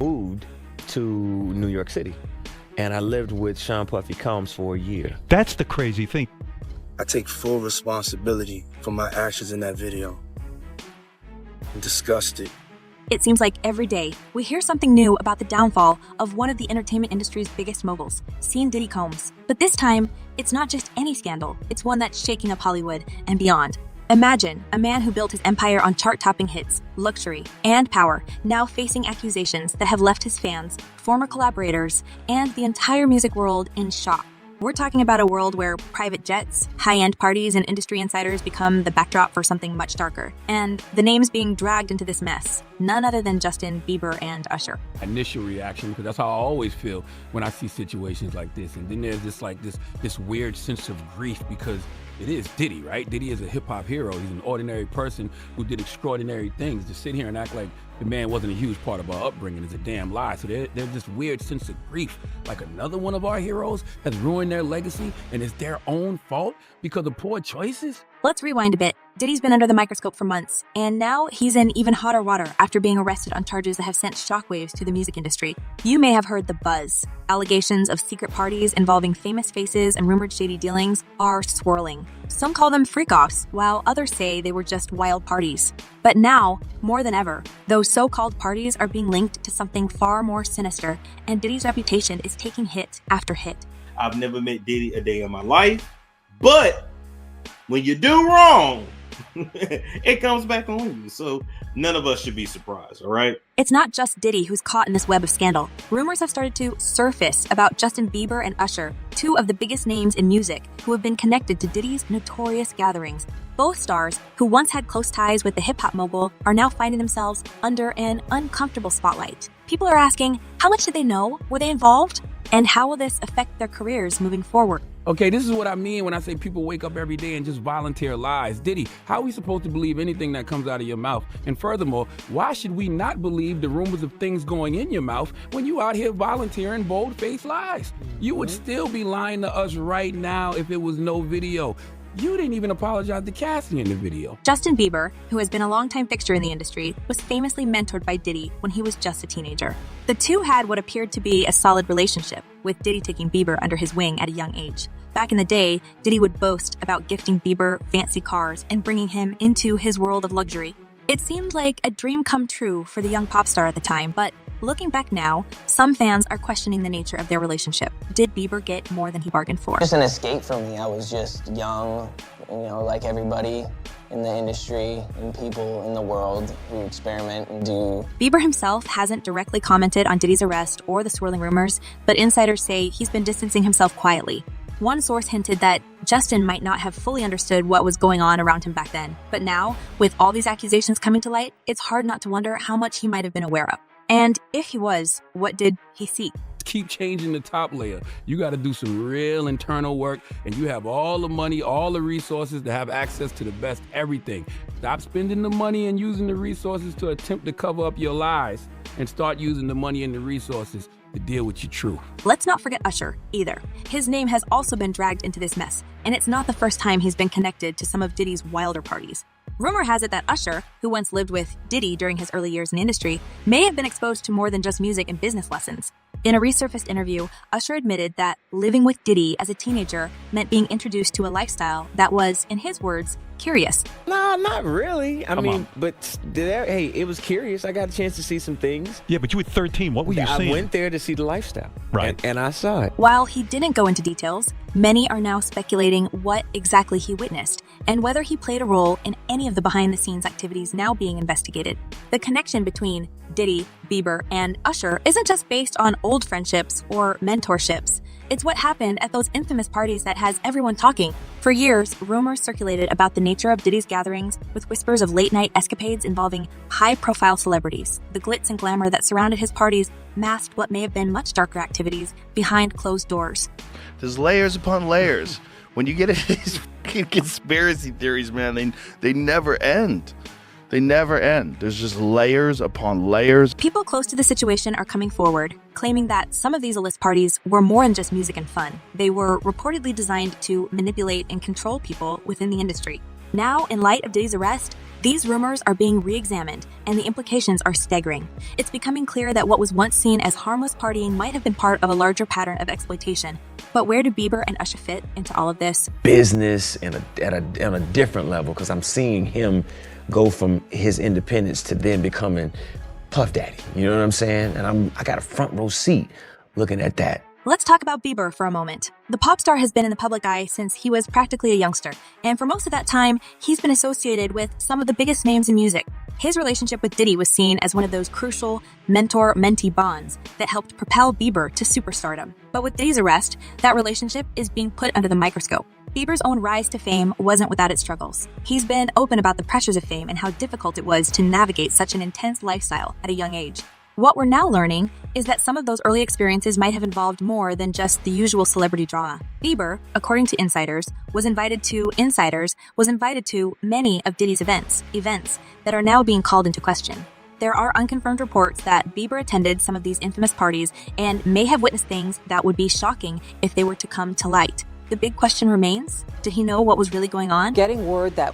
moved to New York City, and I lived with Sean Puffy Combs for a year. That's the crazy thing. I take full responsibility for my actions in that video. I'm disgusted. It seems like every day we hear something new about the downfall of one of the entertainment industry's biggest moguls, Sean Diddy Combs. But this time, it's not just any scandal, it's one that's shaking up Hollywood and beyond. Imagine a man who built his empire on chart-topping hits, luxury, and power, now facing accusations that have left his fans, former collaborators, and the entire music world in shock. We're talking about a world where private jets, high-end parties, and industry insiders become the backdrop for something much darker. And the names being dragged into this mess, none other than Justin Bieber and Usher. Initial reaction, because that's how I always feel when I see situations like this. And then there's this weird sense of grief, because it is Diddy, right? Diddy is a hip-hop hero. He's an ordinary person who did extraordinary things. To sit here and act like the man wasn't a huge part of our upbringing is a damn lie. So there's this weird sense of grief, like another one of our heroes has ruined their legacy, and it's their own fault because of poor choices. Let's rewind a bit. Diddy's been under the microscope for months, and now he's in even hotter water after being arrested on charges that have sent shockwaves to the music industry. You may have heard the buzz. Allegations of secret parties involving famous faces and rumored shady dealings are swirling. Some call them freak-offs, while others say they were just wild parties. But now, more than ever, those so-called parties are being linked to something far more sinister, and Diddy's reputation is taking hit after hit. I've never met Diddy a day in my life, but when you do wrong, it comes back on you. So none of us should be surprised, all right? It's not just Diddy who's caught in this web of scandal. Rumors have started to surface about Justin Bieber and Usher, two of the biggest names in music, who have been connected to Diddy's notorious gatherings. Both stars, who once had close ties with the hip-hop mogul, are now finding themselves under an uncomfortable spotlight. People are asking, how much did they know? Were they involved? And how will this affect their careers moving forward? Okay, this is what I mean when I say people wake up every day and just volunteer lies. Diddy, how are we supposed to believe anything that comes out of your mouth? And furthermore, why should we not believe the rumors of things going in your mouth when you out here volunteering bold-faced lies? You would still be lying to us right now if it was no video. You didn't even apologize to Cassie in the video. Justin Bieber, who has been a longtime fixture in the industry, was famously mentored by Diddy when he was just a teenager. The two had what appeared to be a solid relationship, with Diddy taking Bieber under his wing at a young age. Back in the day, Diddy would boast about gifting Bieber fancy cars and bringing him into his world of luxury. It seemed like a dream come true for the young pop star at the time, but looking back now, some fans are questioning the nature of their relationship. Did Bieber get more than he bargained for? Just an escape for me. I was just young, like everybody in the industry and people in the world who experiment and do. Bieber himself hasn't directly commented on Diddy's arrest or the swirling rumors, but insiders say he's been distancing himself quietly. One source hinted that Justin might not have fully understood what was going on around him back then. But now, with all these accusations coming to light, it's hard not to wonder how much he might have been aware of. And if he was, what did he see? Keep changing the top layer. You got to do some real internal work, and you have all the money, all the resources to have access to the best everything. Stop spending the money and using the resources to attempt to cover up your lies, and start using the money and the resources to deal with your truth. Let's not forget Usher, either. His name has also been dragged into this mess, and it's not the first time he's been connected to some of Diddy's wilder parties. Rumor has it that Usher, who once lived with Diddy during his early years in the industry, may have been exposed to more than just music and business lessons. In a resurfaced interview, Usher admitted that living with Diddy as a teenager meant being introduced to a lifestyle that was, in his words, curious. Nah, not really. I mean, but hey, it was curious. I got a chance to see some things. Yeah, but you were 13. What were you seeing? I went there to see the lifestyle. Right. And I saw it. While he didn't go into details, many are now speculating what exactly he witnessed and whether he played a role in any of the behind-the-scenes activities now being investigated. The connection between Diddy, Bieber, and Usher isn't just based on old friendships or mentorships. It's what happened at those infamous parties that has everyone talking. For years, rumors circulated about the nature of Diddy's gatherings, with whispers of late-night escapades involving high-profile celebrities. The glitz and glamour that surrounded his parties masked what may have been much darker activities behind closed doors. There's layers upon layers. When you get into these fucking conspiracy theories, man, they never end. They never end. There's just layers upon layers. People close to the situation are coming forward, claiming that some of these illicit parties were more than just music and fun. They were reportedly designed to manipulate and control people within the industry. Now, in light of Diddy's arrest, these rumors are being re-examined, and the implications are staggering. It's becoming clear that what was once seen as harmless partying might have been part of a larger pattern of exploitation. But where do Bieber and Usher fit into all of this? Business on a different level, because I'm seeing him go from his independence to then becoming Puff Daddy. You know what I'm saying? And I got a front row seat looking at that. Let's talk about Bieber for a moment. The pop star has been in the public eye since he was practically a youngster, and for most of that time, he's been associated with some of the biggest names in music. His relationship with Diddy was seen as one of those crucial mentor-mentee bonds that helped propel Bieber to superstardom. But with Diddy's arrest, that relationship is being put under the microscope. Bieber's own rise to fame wasn't without its struggles. He's been open about the pressures of fame and how difficult it was to navigate such an intense lifestyle at a young age. What we're now learning is that some of those early experiences might have involved more than just the usual celebrity drama. Bieber, according to insiders, was invited to many of Diddy's events that are now being called into question. There are unconfirmed reports that Bieber attended some of these infamous parties and may have witnessed things that would be shocking if they were to come to light. The big question remains, did he know what was really going on? Getting word that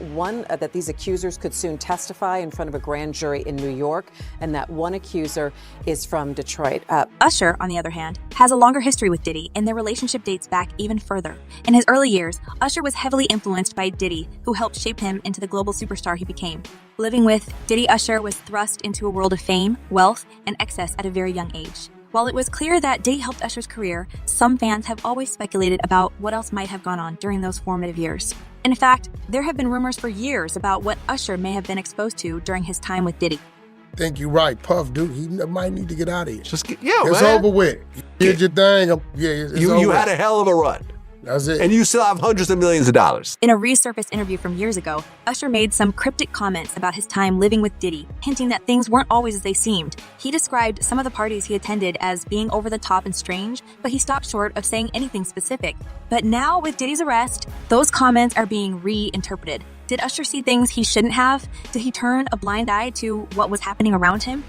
that these accusers could soon testify in front of a grand jury in New York, and that one accuser is from Detroit. Usher, on the other hand, has a longer history with Diddy, and their relationship dates back even further. In his early years, Usher was heavily influenced by Diddy, who helped shape him into the global superstar he became. Living with Diddy, Usher was thrust into a world of fame, wealth, and excess at a very young age. While it was clear that Diddy helped Usher's career, some fans have always speculated about what else might have gone on during those formative years. In fact, there have been rumors for years about what Usher may have been exposed to during his time with Diddy. I think you're right. Puff, dude, he might need to get out of here. It's over with. You did your thing. It's over. You had a hell of a run. That's it. And you still have hundreds of millions of dollars. In a resurfaced interview from years ago, Usher made some cryptic comments about his time living with Diddy, hinting that things weren't always as they seemed. He described some of the parties he attended as being over the top and strange, but he stopped short of saying anything specific. But now, with Diddy's arrest, those comments are being reinterpreted. Did Usher see things he shouldn't have? Did he turn a blind eye to what was happening around him?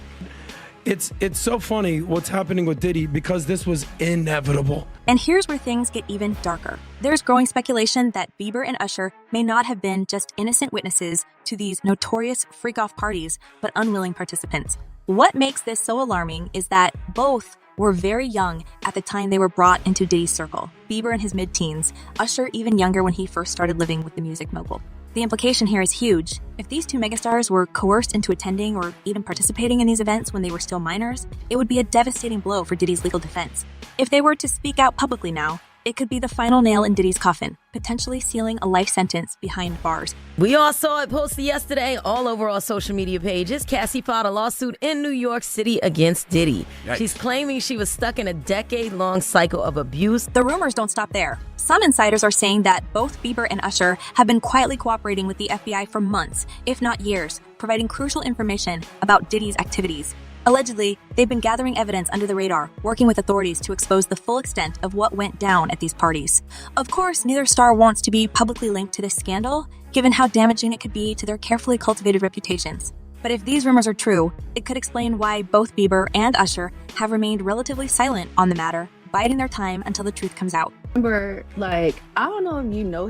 It's so funny what's happening with Diddy because this was inevitable. And here's where things get even darker. There's growing speculation that Bieber and Usher may not have been just innocent witnesses to these notorious freak-off parties, but unwilling participants. What makes this so alarming is that both were very young at the time they were brought into Diddy's circle. Bieber in his mid-teens, Usher even younger when he first started living with the music mogul. The implication here is huge. If these two megastars were coerced into attending or even participating in these events when they were still minors, it would be a devastating blow for Diddy's legal defense. If they were to speak out publicly now, it could be the final nail in Diddy's coffin, potentially sealing a life sentence behind bars. We all saw it posted yesterday all over our social media pages. Cassie filed a lawsuit in New York City against Diddy. Yikes. She's claiming she was stuck in a decade-long cycle of abuse. The rumors don't stop there. Some insiders are saying that both Bieber and Usher have been quietly cooperating with the FBI for months, if not years, providing crucial information about Diddy's activities. Allegedly, they've been gathering evidence under the radar, working with authorities to expose the full extent of what went down at these parties. Of course, neither star wants to be publicly linked to this scandal, given how damaging it could be to their carefully cultivated reputations. But if these rumors are true, it could explain why both Bieber and Usher have remained relatively silent on the matter, biding their time until the truth comes out. Remember, I don't know if you know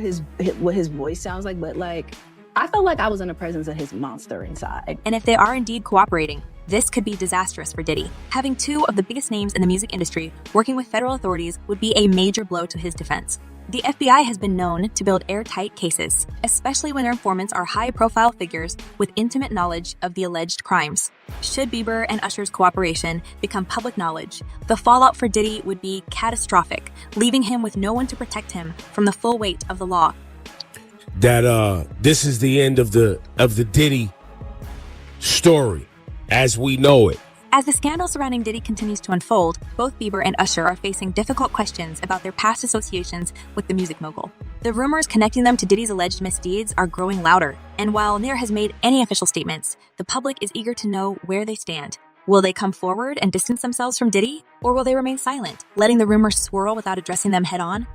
what his voice sounds like, but I felt like I was in the presence of his monster inside. And if they are indeed cooperating, this could be disastrous for Diddy. Having two of the biggest names in the music industry working with federal authorities would be a major blow to his defense. The FBI has been known to build airtight cases, especially when their informants are high-profile figures with intimate knowledge of the alleged crimes. Should Bieber and Usher's cooperation become public knowledge, the fallout for Diddy would be catastrophic, leaving him with no one to protect him from the full weight of the law. That this is the end of the Diddy story as we know it. As the scandal surrounding Diddy continues to unfold, both Bieber and Usher are facing difficult questions about their past associations with the music mogul. The rumors connecting them to Diddy's alleged misdeeds are growing louder, and while neither has made any official statements, the public is eager to know where they stand. Will they come forward and distance themselves from Diddy, or will they remain silent, letting the rumors swirl without addressing them head-on?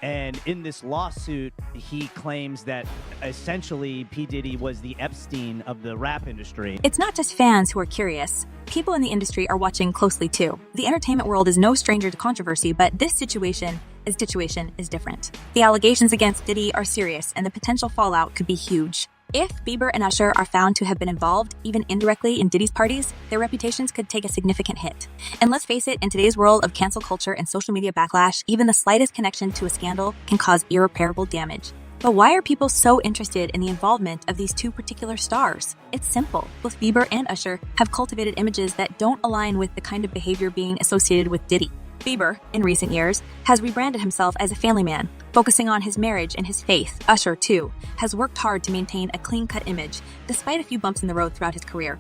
And in this lawsuit, he claims that essentially P. Diddy was the Epstein of the rap industry. It's not just fans who are curious. People in the industry are watching closely too. The entertainment world is no stranger to controversy, but this situation Usher's situation is different. The allegations against Diddy are serious, and the potential fallout could be huge. If Bieber and Usher are found to have been involved, even indirectly, in Diddy's parties, their reputations could take a significant hit. And let's face it, in today's world of cancel culture and social media backlash, even the slightest connection to a scandal can cause irreparable damage. But why are people so interested in the involvement of these two particular stars? It's simple. Both Bieber and Usher have cultivated images that don't align with the kind of behavior being associated with Diddy. Bieber, in recent years, has rebranded himself as a family man, focusing on his marriage and his faith. Usher, too, has worked hard to maintain a clean-cut image, despite a few bumps in the road throughout his career.